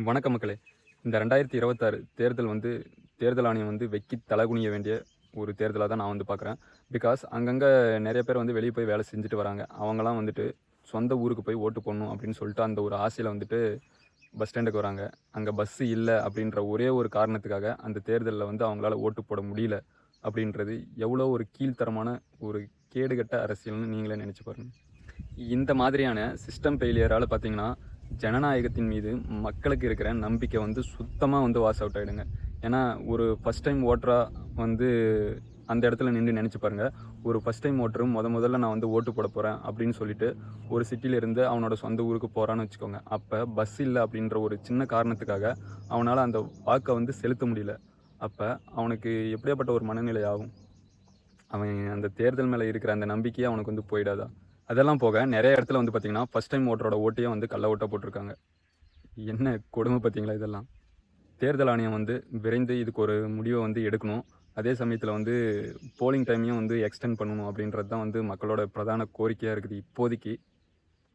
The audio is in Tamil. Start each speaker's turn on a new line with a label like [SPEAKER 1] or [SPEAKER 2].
[SPEAKER 1] வணக்கம் மக்களே. இந்த 2026 தேர்தல் தேர்தல் ஆணையம் வெக்கி தலகுனிய வேண்டிய ஒரு தேர்தலா தான் நான் பார்க்குறேன். பிகாஸ் அங்கங்க நெறைய பேர் வெளிய போய் வேலை செஞ்சுட்டு வராங்க. அவங்கலாம் சொந்த ஊருக்கு போய் ஓட்டு போடணும் அப்படின்னு சொல்லிட்டு அந்த ஒரு ஆசையில பஸ் ஸ்டாண்டுக்கு வராங்க. அங்க பஸ் இல்ல அப்படின்ற ஒரே ஒரு காரணத்துக்காக அந்த தேர்தல்ல அவங்களால ஓட்டு போட முடியல அப்படின்றது எவ்வளோ ஒரு கீழ்த்தரமான ஒரு கேடுகெட்ட அரசியல்னு நீங்களே நெனச்சு பாருங்க. இந்த மாதிரியான சிஸ்டம் ஃபெயிலியரால பார்த்தீங்கன்னா, ஜனநாயகத்தின் மீது மக்களுக்கு இருக்கிற நம்பிக்கை சுத்தமா வாஷ் அவுட் ஆயிடுங்க. ஏன்னா, ஒரு ஃபர்ஸ்ட் டைம் ஓட்டரா வந்து அந்த இடத்துல நின்னு நெனச்சு பாருங்க. ஒரு ஃபர்ஸ்ட் டைம் ஓட்டரும் முதல்ல நான் ஓட்டு போட போறேன் அப்படின்னு சொல்லிட்டு, ஒரு சிட்டில இருந்து அவனோட சொந்த ஊருக்கு போறான்னு வச்சுக்கோங்க. அப்ப பஸ் இல்ல அப்படின்ற ஒரு சின்ன காரணத்துக்காக அவனால அந்த வாக்க செலுத்த முடியல. அப்ப அவனுக்கு எப்படியாப்பட்ட ஒரு மனநிலை ஆகும்? அவன் அந்த தேர்தல் மேல இருக்கிற அந்த நம்பிக்கையே அவனுக்கு போயிடாதா? அதெல்லாம் போக நெறைய இடத்துல பார்த்தீங்கன்னா, ஃபர்ஸ்ட் டைம் ஓட்டரோட ஓட்டையே கள்ள ஓட்டா போட்டிருக்காங்க. என்ன கொடுமை பார்த்தீங்களா இதெல்லாம்? தேர்தல் ஆணையம் விரைந்து இதுக்கு ஒரு முடிவ எடுக்கணும். அதே சமயத்தில போலிங் டைமையும் எக்ஸ்டெண்ட் பண்ணணும் அப்படின்றது தான் மக்களோட பிரதான கோரிக்கையா இருக்குது இப்போதைக்கு.